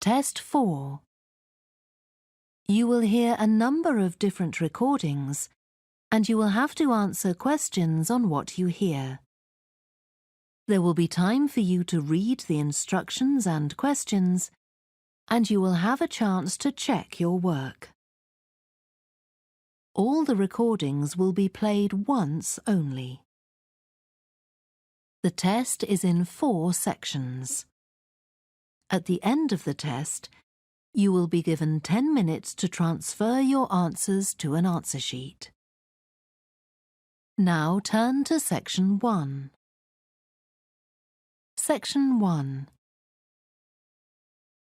Test 4. You will hear a number of different recordings, and you will have to answer questions on what you hear. There will be time for you to read the instructions and questions, and you will have a chance to check your work. All the recordings will be played once only. The test is in 4 sections. At the end of the test, you will be given 10 minutes to transfer your answers to an answer sheet. Now turn to Section 1. Section 1.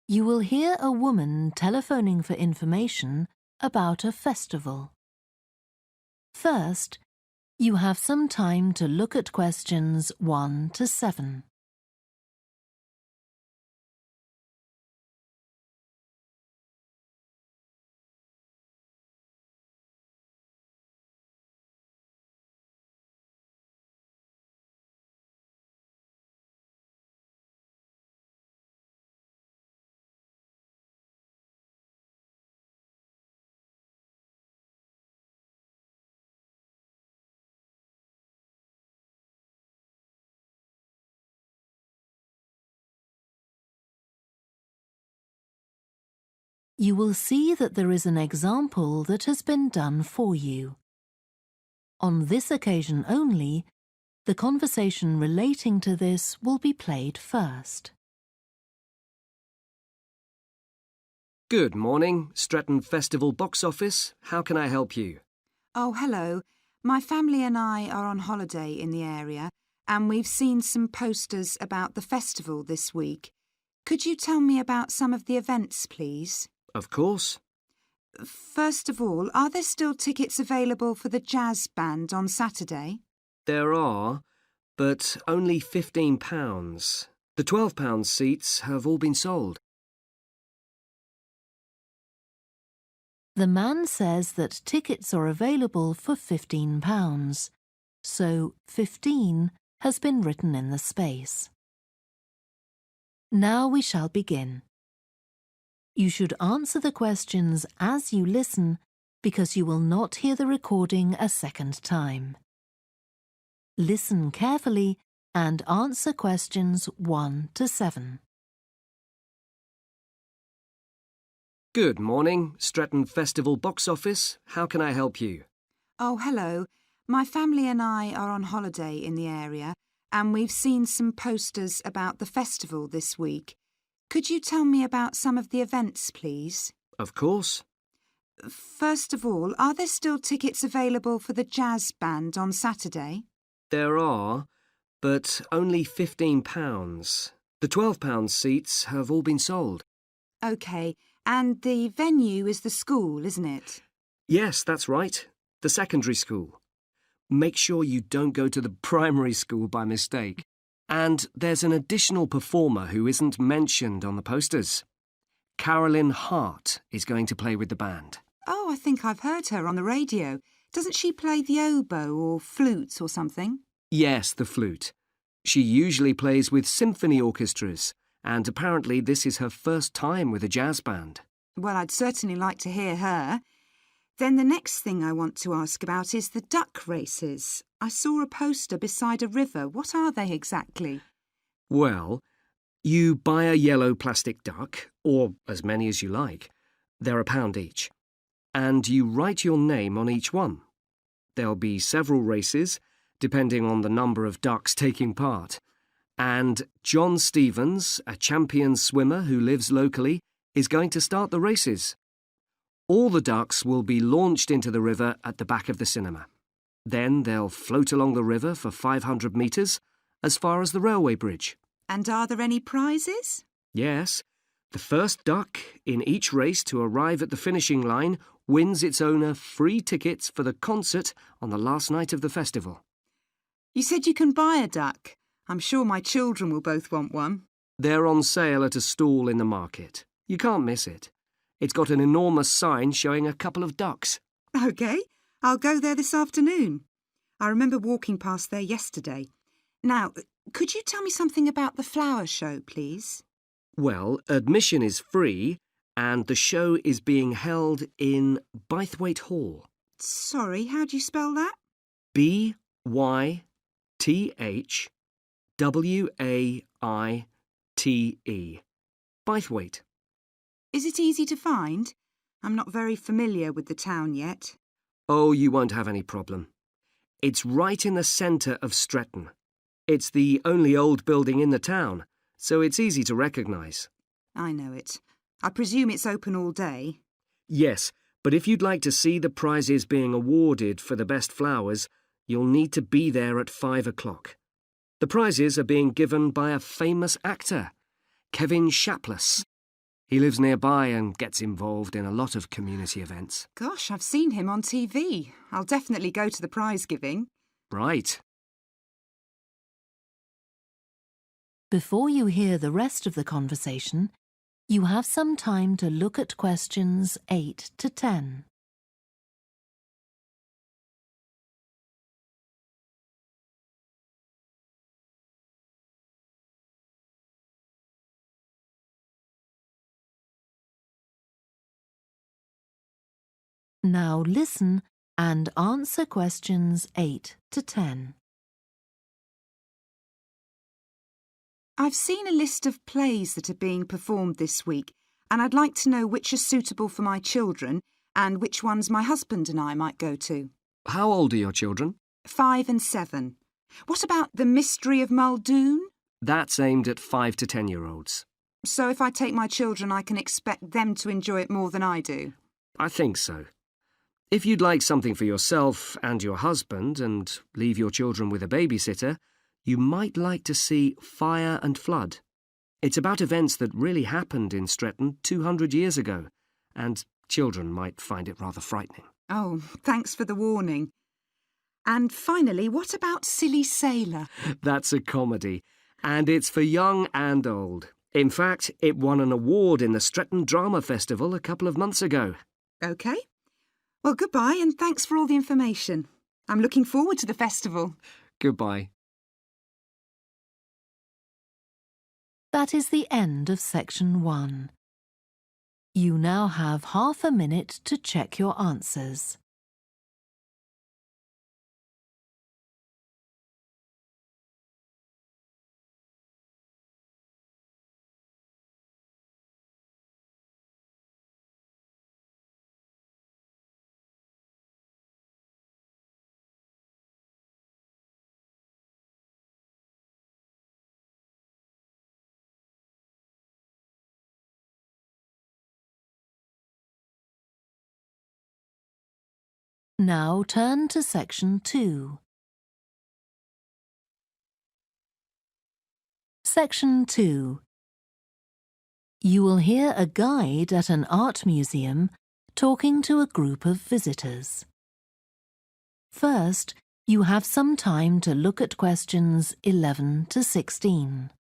You will hear a woman telephoning for information about a festival. First, you have some time to look at questions 1 to 7. You will see that there is an example that has been done for you. On this occasion only, the conversation relating to this will be played first. Good morning, Stretton Festival box office. How can I help you? Oh, hello. My family and I are on holiday in the area, and we've seen some posters about the festival this week. Could you tell me about some of the events, please? Of course. First of all, are there still tickets available for the jazz band on Saturday? There are, but only £15. The £12 seats have all been sold. The man says that tickets are available for £15, so 15 has been written in the space. Now we shall begin. You should answer the questions as you listen because you will not hear the recording a second time. Listen carefully and answer questions 1 to 7. Good morning, Stretton Festival box office. How can I help you? Oh, hello. My family and I are on holiday in the area, and we've seen some posters about the festival this week. Could you tell me about some of the events, please? Of course. First of all, are there still tickets available for the jazz band on Saturday? There are, but only £15. The £12 seats have all been sold. OK, and the venue is the school, isn't it? Yes, that's right. The secondary school. Make sure you don't go to the primary school by mistake. And there's an additional performer who isn't mentioned on the posters. Carolyn Hart is going to play with the band. Oh, I think I've heard her on the radio. Doesn't she play the oboe or flute or something? Yes, the flute. She usually plays with symphony orchestras, and apparently this is her first time with a jazz band. Well, I'd certainly like to hear her. Then the next thing I want to ask about is the duck races. I saw a poster beside a river. What are they exactly? Well, you buy a yellow plastic duck, or as many as you like. They're £1 each. And you write your name on each one. There'll be several races, depending on the number of ducks taking part. And John Stevens, a champion swimmer who lives locally, is going to start the races. All the ducks will be launched into the river at the back of the cinema. Then they'll float along the river for 500 metres, as far as the railway bridge. And are there any prizes? Yes. The first duck in each race to arrive at the finishing line wins its owner free tickets for the concert on the last night of the festival. You said you can buy a duck. I'm sure my children will both want one. They're on sale at a stall in the market. You can't miss it. It's got an enormous sign showing a couple of ducks. OK, I'll go there this afternoon. I remember walking past there yesterday. Now, could you tell me something about the flower show, please? Well, admission is free and the show is being held in Bythwaite Hall. Sorry, how do you spell that? Bythwaite. Bythwaite. Is it easy to find? I'm not very familiar with the town yet. Oh, you won't have any problem. It's right in the centre of Stretton. It's the only old building in the town, so it's easy to recognise. I know it. I presume it's open all day. Yes, but if you'd like to see the prizes being awarded for the best flowers, you'll need to be there at 5 o'clock. The prizes are being given by a famous actor, Kevin Shapless. He lives nearby and gets involved in a lot of community events. Gosh, I've seen him on TV. I'll definitely go to the prize giving. Right. Before you hear the rest of the conversation, you have some time to look at questions 8 to 10. Now listen and answer questions 8 to 10. I've seen a list of plays that are being performed this week, and I'd like to know which are suitable for my children and which ones my husband and I might go to. How old are your children? 5 and 7. What about The Mystery of Muldoon? That's aimed at 5 to 10-year-olds. So if I take my children, I can expect them to enjoy it more than I do? I think so. If you'd like something for yourself and your husband and leave your children with a babysitter, you might like to see Fire and Flood. It's about events that really happened in Stretton 200 years ago, and children might find it rather frightening. Oh, thanks for the warning. And finally, what about Silly Sailor? That's a comedy, and it's for young and old. In fact, it won an award in the Stretton Drama Festival a couple of months ago. OK. Well, goodbye and thanks for all the information. I'm looking forward to the festival. Goodbye. That is the end of section 1. You now have half a minute to check your answers. Now turn to section 2. Section 2. You will hear a guide at an art museum talking to a group of visitors. First, you have some time to look at questions 11 to 16.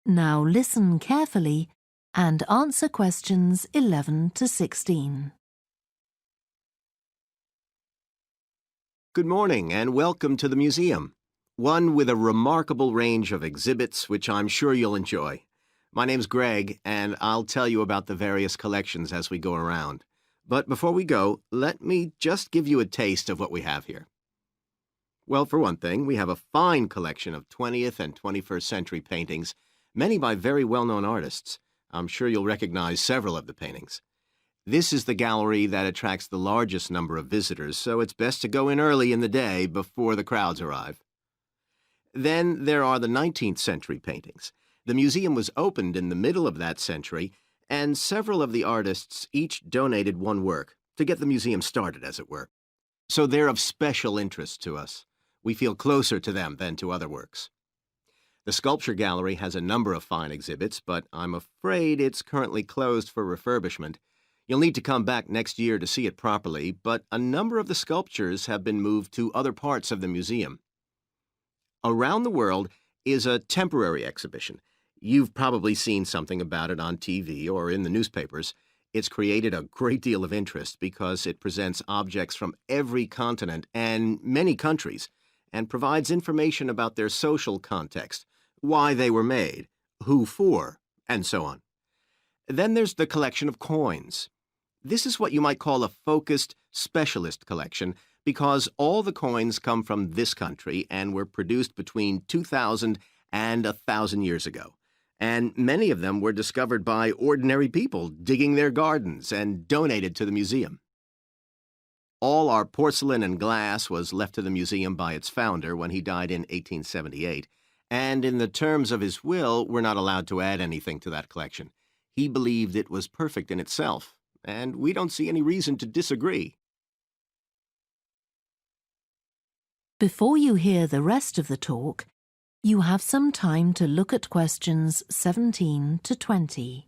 Now listen carefully and answer questions 11 to 16. Good morning and welcome to the museum, one with a remarkable range of exhibits which I'm sure you'll enjoy. My name's Greg and I'll tell you about the various collections as we go around. But before we go, let me just give you a taste of what we have here. Well, for one thing, we have a fine collection of 20th and 21st century paintings, many by very well-known artists. I'm sure you'll recognize several of the paintings. This is the gallery that attracts the largest number of visitors, so it's best to go in early in the day before the crowds arrive. Then there are the 19th century paintings. The museum was opened in the middle of that century, and several of the artists each donated one work to get the museum started, as it were. So they're of special interest to us. We feel closer to them than to other works. The sculpture gallery has a number of fine exhibits, but I'm afraid it's currently closed for refurbishment. You'll need to come back next year to see it properly, but a number of the sculptures have been moved to other parts of the museum. Around the World is a temporary exhibition. You've probably seen something about it on TV or in the newspapers. It's created a great deal of interest because it presents objects from every continent and many countries and provides information about their social context, why they were made, who for, and so on. Then there's the collection of coins. This is what you might call a focused specialist collection because all the coins come from this country and were produced between 2,000 and 1,000 years ago. And many of them were discovered by ordinary people digging their gardens and donated to the museum. All our porcelain and glass was left to the museum by its founder when he died in 1878, and in the terms of his will, we're not allowed to add anything to that collection. He believed it was perfect in itself, and we don't see any reason to disagree. Before you hear the rest of the talk, you have some time to look at questions 17 to 20.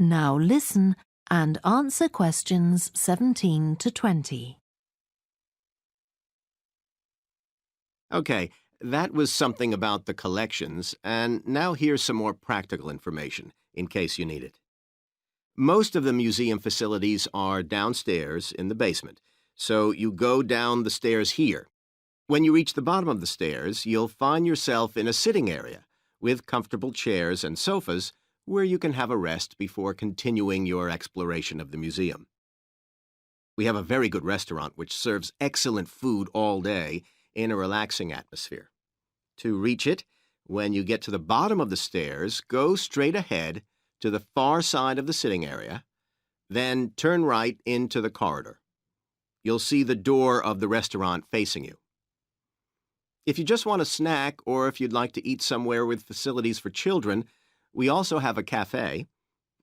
Now listen and answer questions 17 to 20. Okay, that was something about the collections, and now here's some more practical information, in case you need it. Most of the museum facilities are downstairs in the basement, so you go down the stairs here. When you reach the bottom of the stairs, you'll find yourself in a sitting area with comfortable chairs and sofas where you can have a rest before continuing your exploration of the museum. We have a very good restaurant which serves excellent food all day in a relaxing atmosphere. To reach it, when you get to the bottom of the stairs, go straight ahead to the far side of the sitting area, then turn right into the corridor. You'll see the door of the restaurant facing you. If you just want a snack or if you'd like to eat somewhere with facilities for children, we also have a cafe.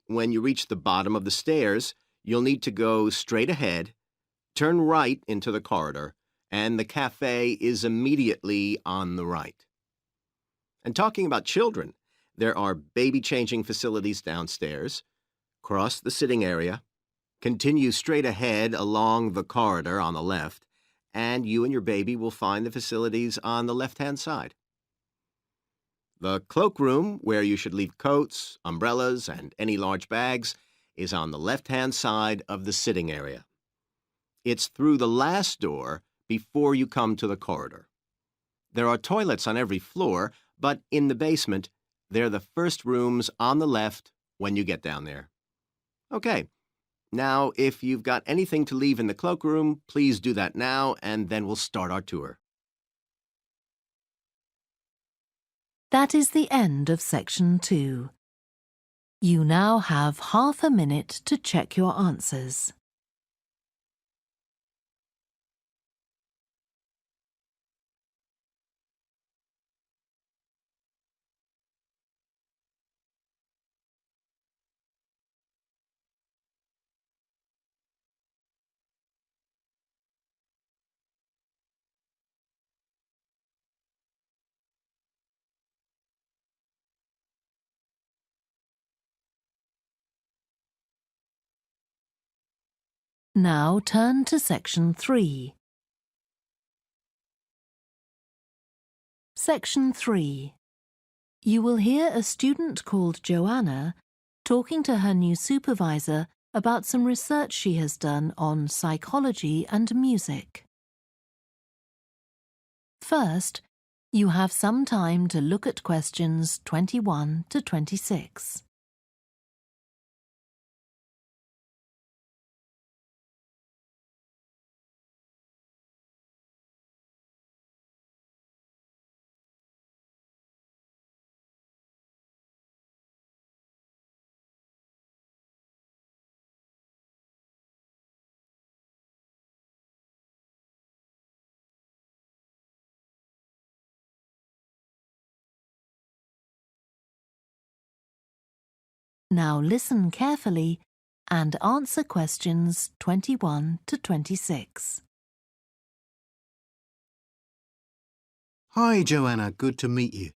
When you reach the bottom of the stairs, you'll need to go straight ahead, turn right into the corridor, and the cafe is immediately on the right. And talking about children, there are baby-changing facilities downstairs. Cross the sitting area, continue straight ahead along the corridor on the left, and you and your baby will find the facilities on the left-hand side. The cloakroom, where you should leave coats, umbrellas, and any large bags, is on the left-hand side of the sitting area. It's through the last door before you come to the corridor. There are toilets on every floor, but in the basement, they're the first rooms on the left when you get down there. Okay, now if you've got anything to leave in the cloakroom, please do that now, and then we'll start our tour. That is the end of section 2. You now have half a minute to check your answers. Now turn to section 3. Section 3. You will hear a student called Joanna talking to her new supervisor about some research she has done on psychology and music. First, you have some time to look at questions 21 to 26. Now listen carefully and answer questions 21 to 26. Hi, Joanna. Good to meet you.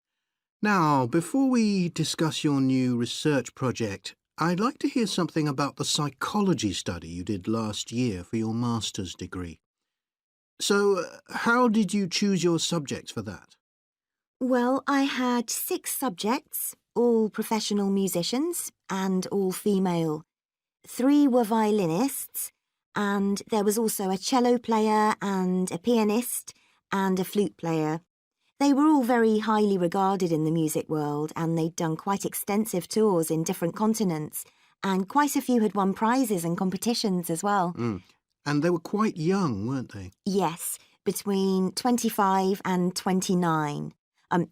Now, before we discuss your new research project, I'd like to hear something about the psychology study you did last year for your master's degree. So, how did you choose your subjects for that? Well, I had 6 subjects, all professional musicians and all female. 3 were violinists, and there was also a cello player and a pianist and a flute player. They were all very highly regarded in the music world, and they'd done quite extensive tours in different continents, and quite a few had won prizes and competitions as well. And they were quite young, weren't they? Yes, between 25 and 29.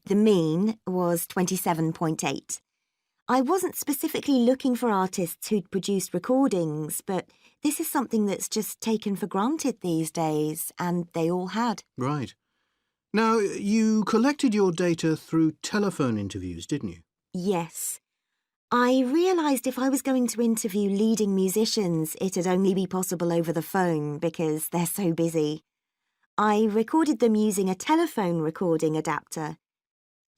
The mean was 27.8. I wasn't specifically looking for artists who'd produced recordings, but this is something that's just taken for granted these days, and they all had. Right. Now, you collected your data through telephone interviews, didn't you? Yes. I realised if I was going to interview leading musicians, it'd only be possible over the phone because they're so busy. I recorded them using a telephone recording adapter.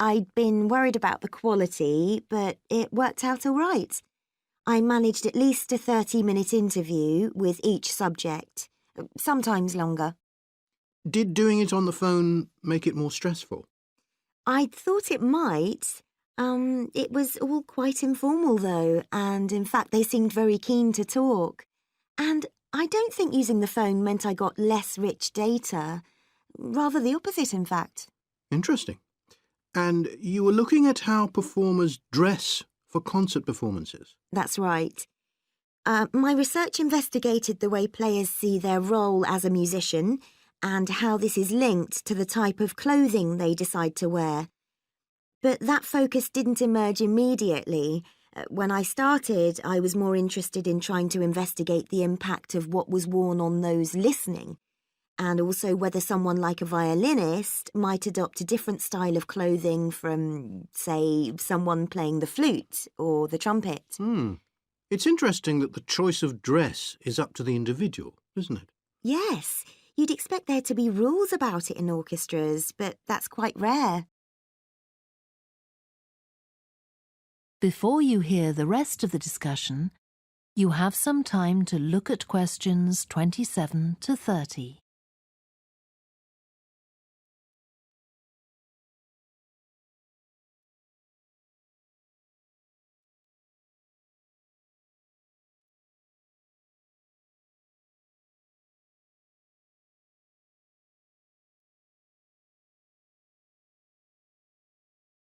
I'd been worried about the quality, but it worked out all right. I managed at least a 30-minute interview with each subject, sometimes longer. Did doing it on the phone make it more stressful? I'd thought it might. It was all quite informal, though, and in fact they seemed very keen to talk. And I don't think using the phone meant I got less rich data. Rather the opposite, in fact. Interesting. And you were looking at how performers dress for concert performances? That's right. My research investigated the way players see their role as a musician and how this is linked to the type of clothing they decide to wear. But that focus didn't emerge immediately. When I started, I was more interested in trying to investigate the impact of what was worn on those listening, and also whether someone like a violinist might adopt a different style of clothing from, say, someone playing the flute or the trumpet. It's interesting that the choice of dress is up to the individual, isn't it? Yes, you'd expect there to be rules about it in orchestras, but that's quite rare. Before you hear the rest of the discussion, you have some time to look at questions 27 to 30.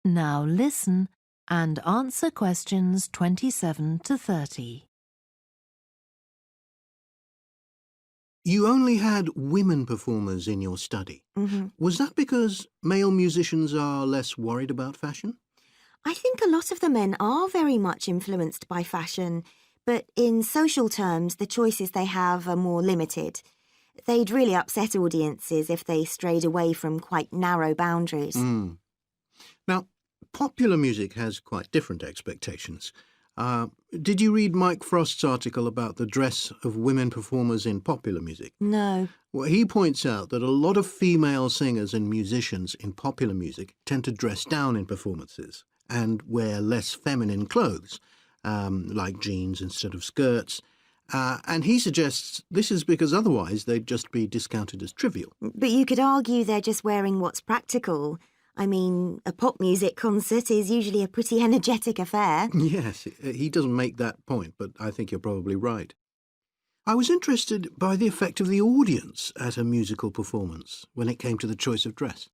Now listen and answer questions 27 to 30. You only had women performers in your study. Was that because male musicians are less worried about fashion? I think a lot of the men are very much influenced by fashion, but in social terms, the choices they have are more limited. They'd really upset audiences if they strayed away from quite narrow boundaries. Now, popular music has quite different expectations. Did you read Mike Frost's article about the dress of women performers in popular music? No. Well, he points out that a lot of female singers and musicians in popular music tend to dress down in performances and wear less feminine clothes, like jeans instead of skirts. And he suggests this is because otherwise they'd just be discounted as trivial. But you could argue they're just wearing what's practical. I mean, a pop music concert is usually a pretty energetic affair. Yes, he doesn't make that point, but I think you're probably right. I was interested by the effect of the audience at a musical performance when it came to the choice of dress.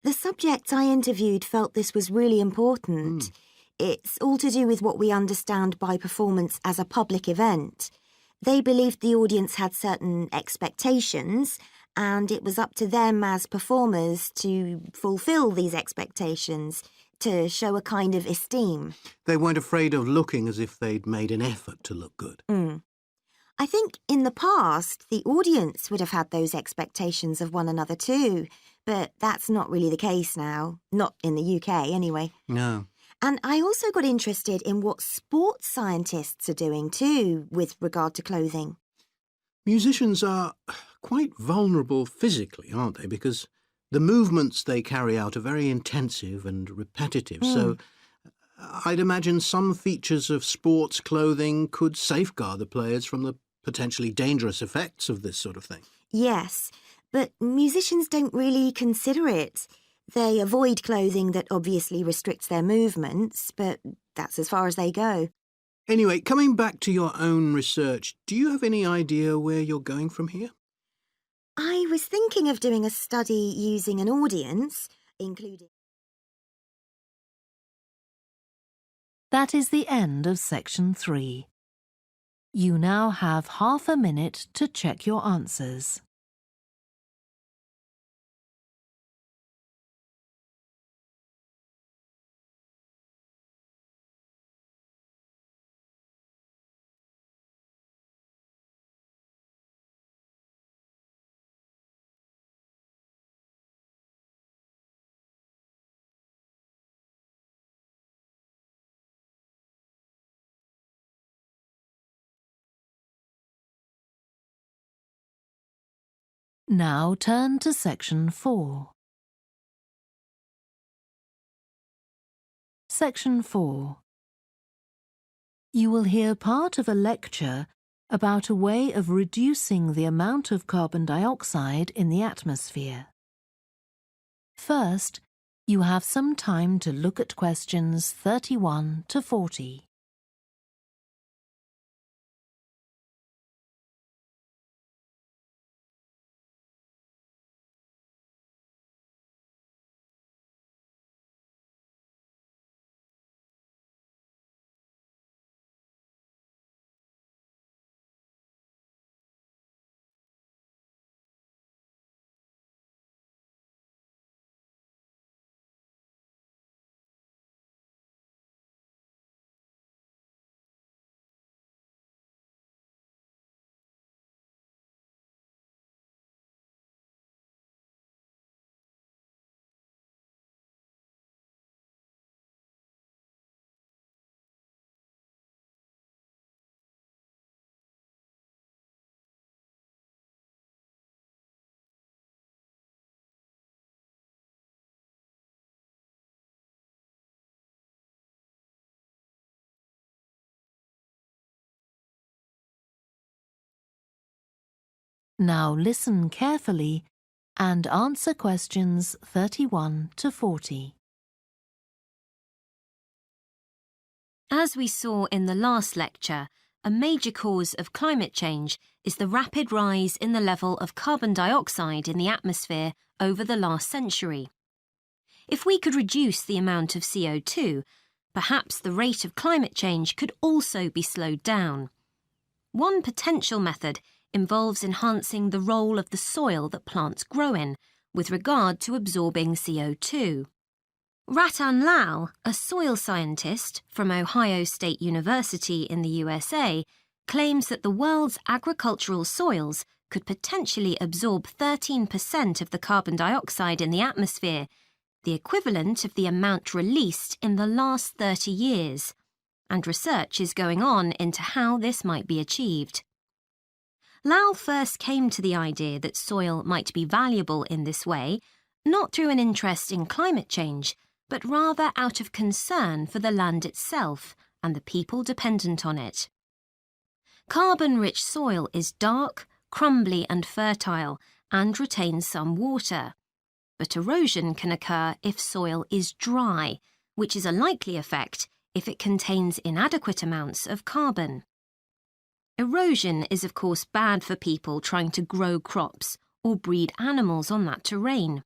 The subjects I interviewed felt this was really important. It's all to do with what we understand by performance as a public event. They believed the audience had certain expectations, and it was up to them as performers to fulfil these expectations, to show a kind of esteem. They weren't afraid of looking as if they'd made an effort to look good. I think in the past, the audience would have had those expectations of one another too, but that's not really the case now. Not in the UK, anyway. No. And I also got interested in what sports scientists are doing too with regard to clothing. Musicians are quite vulnerable physically, aren't they? Because the movements they carry out are very intensive and repetitive. So I'd imagine some features of sports clothing could safeguard the players from the potentially dangerous effects of this sort of thing. Yes, but musicians don't really consider it. They avoid clothing that obviously restricts their movements, but that's as far as they go. Anyway, coming back to your own research, do you have any idea where you're going from here? I was thinking of doing a study using an audience, including... That is the end of section 3. You now have half a minute to check your answers. Now turn to section 4. Section 4. You will hear part of a lecture about a way of reducing the amount of carbon dioxide in the atmosphere. First, you have some time to look at questions 31 to 40. Now listen carefully and answer questions 31 to 40. As we saw in the last lecture, a major cause of climate change is the rapid rise in the level of carbon dioxide in the atmosphere over the last century. If we could reduce the amount of CO2, perhaps the rate of climate change could also be slowed down. One potential method involves enhancing the role of the soil that plants grow in with regard to absorbing CO2. Ratan Lal, a soil scientist from Ohio State University in the USA, claims that the world's agricultural soils could potentially absorb 13% of the carbon dioxide in the atmosphere, the equivalent of the amount released in the last 30 years, and research is going on into how this might be achieved. Lal first came to the idea that soil might be valuable in this way, not through an interest in climate change, but rather out of concern for the land itself and the people dependent on it. Carbon-rich soil is dark, crumbly and fertile and retains some water. But erosion can occur if soil is dry, which is a likely effect if it contains inadequate amounts of carbon. Erosion is of course bad for people trying to grow crops or breed animals on that terrain.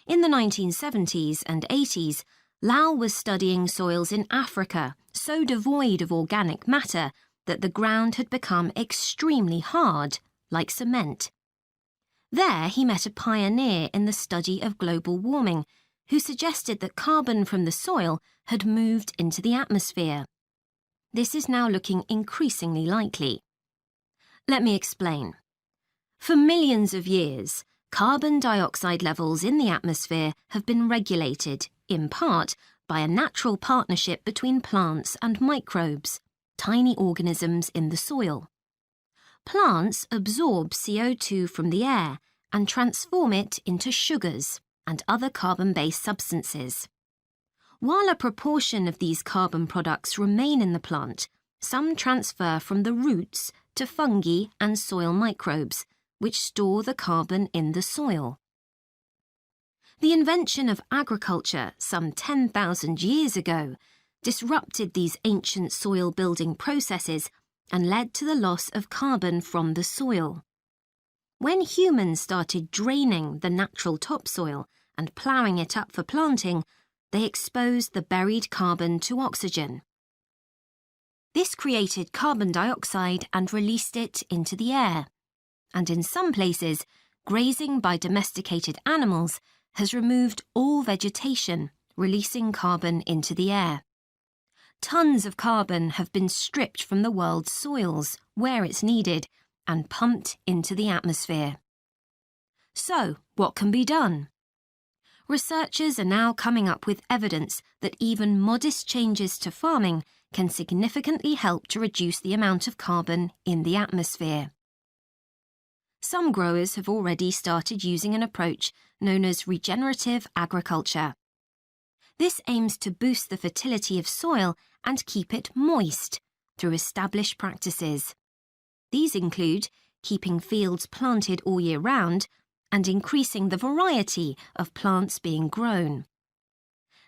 In the 1970s and 80s, Lal was studying soils in Africa so devoid of organic matter that the ground had become extremely hard, like cement. There he met a pioneer in the study of global warming, who suggested that carbon from the soil had moved into the atmosphere. This is now looking increasingly likely. Let me explain. For millions of years, carbon dioxide levels in the atmosphere have been regulated, in part, by a natural partnership between plants and microbes, tiny organisms in the soil. Plants absorb CO2 from the air and transform it into sugars and other carbon-based substances. While a proportion of these carbon products remain in the plant, some transfer from the roots to fungi and soil microbes, which store the carbon in the soil. The invention of agriculture some 10,000 years ago disrupted these ancient soil-building processes and led to the loss of carbon from the soil. When humans started draining the natural topsoil and ploughing it up for planting, they exposed the buried carbon to oxygen. This created carbon dioxide and released it into the air. And in some places, grazing by domesticated animals has removed all vegetation, releasing carbon into the air. Tons of carbon have been stripped from the world's soils, where it's needed, and pumped into the atmosphere. So, what can be done? Researchers are now coming up with evidence that even modest changes to farming can significantly help to reduce the amount of carbon in the atmosphere. Some growers have already started using an approach known as regenerative agriculture. This aims to boost the fertility of soil and keep it moist through established practices. These include keeping fields planted all year round and increasing the variety of plants being grown.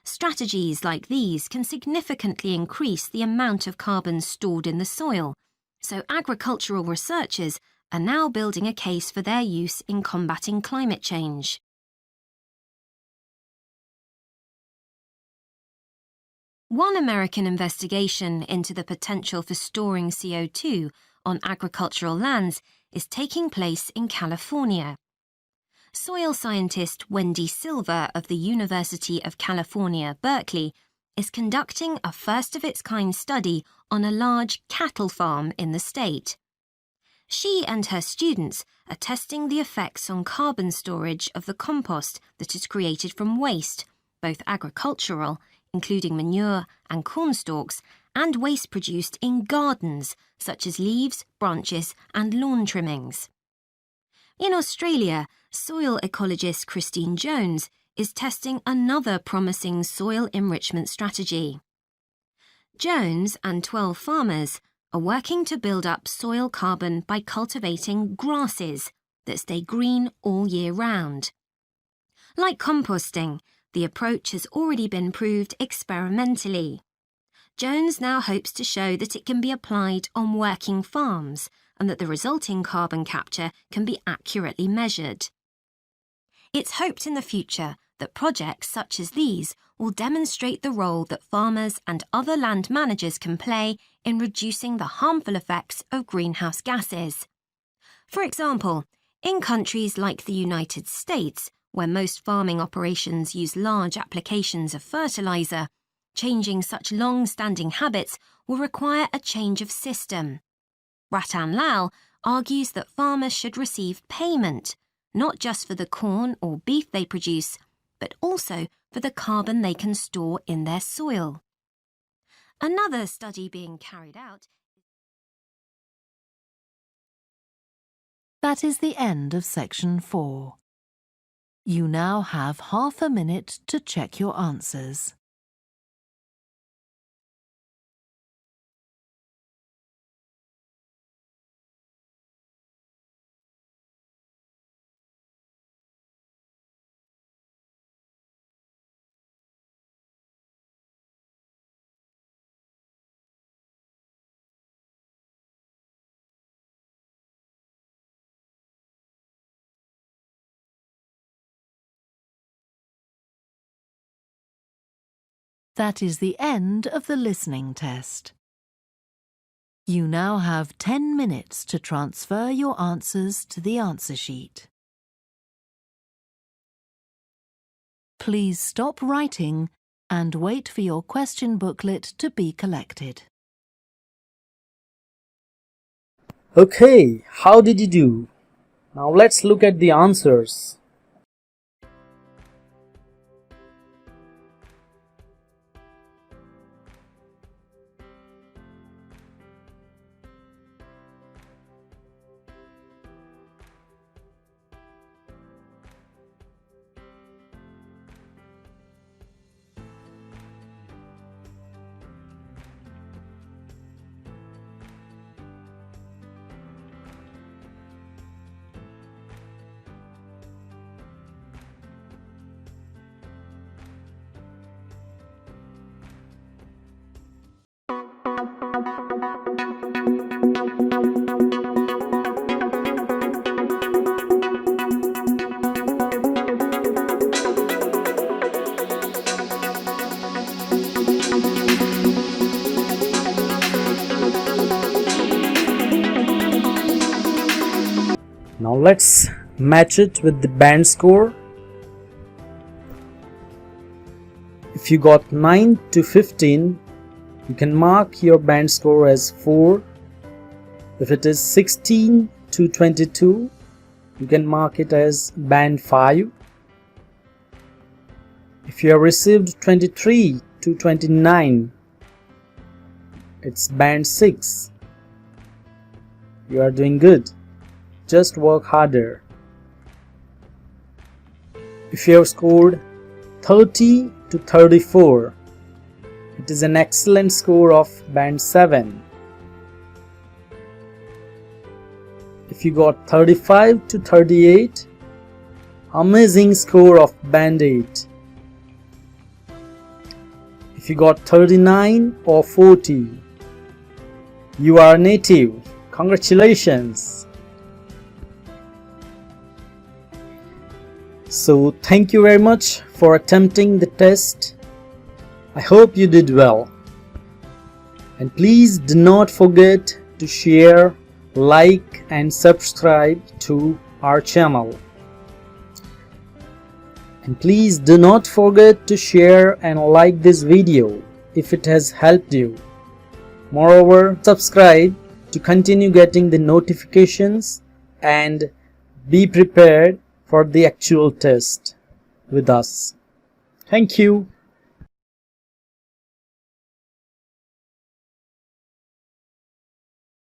Strategies like these can significantly increase the amount of carbon stored in the soil, so agricultural researchers are now building a case for their use in combating climate change. One American investigation into the potential for storing CO2 on agricultural lands is taking place in California. Soil scientist Wendy Silver of the University of California, Berkeley, is conducting a first-of-its-kind study on a large cattle farm in the state. She and her students are testing the effects on carbon storage of the compost that is created from waste, both agricultural, including manure and corn stalks, and waste produced in gardens, such as leaves, branches, and lawn trimmings. In Australia, soil ecologist Christine Jones is testing another promising soil enrichment strategy. Jones and 12 farmers are working to build up soil carbon by cultivating grasses that stay green all year round. Like composting, the approach has already been proved experimentally. Jones now hopes to show that it can be applied on working farms and that the resulting carbon capture can be accurately measured. It's hoped in the future that projects such as these will demonstrate the role that farmers and other land managers can play in reducing the harmful effects of greenhouse gases. For example, in countries like the United States, where most farming operations use large applications of fertilizer, changing such long-standing habits will require a change of system. Ratan Lal argues that farmers should receive payment, not just for the corn or beef they produce, but also for the carbon they can store in their soil. Another study being carried out. That is the end of section 4. You now have half a minute to check your answers. That is the end of the listening test. You now have 10 minutes to transfer your answers to the answer sheet. Please stop writing and wait for your question booklet to be collected. Okay, how did you do? Now let's look at the answers. Now let's match it with the band score. If you got 9 to 15, you can mark your band score as 4. If it is 16 to 22, you can mark it as band 5. If you have received 23 to 29, it's band 6. You are doing good. Just work harder. If you have scored 30 to 34, it is an excellent score of band 7. If you got 35 to 38, amazing score of band 8. If you got 39 or 40, you are native. Congratulations. So thank you very much for attempting the test. I hope you did well. And please do not forget to share, like and subscribe to our channel. And please do not forget to share and like this video if it has helped you. Moreover, subscribe to continue getting the notifications and be prepared for the actual test with us. Thank you.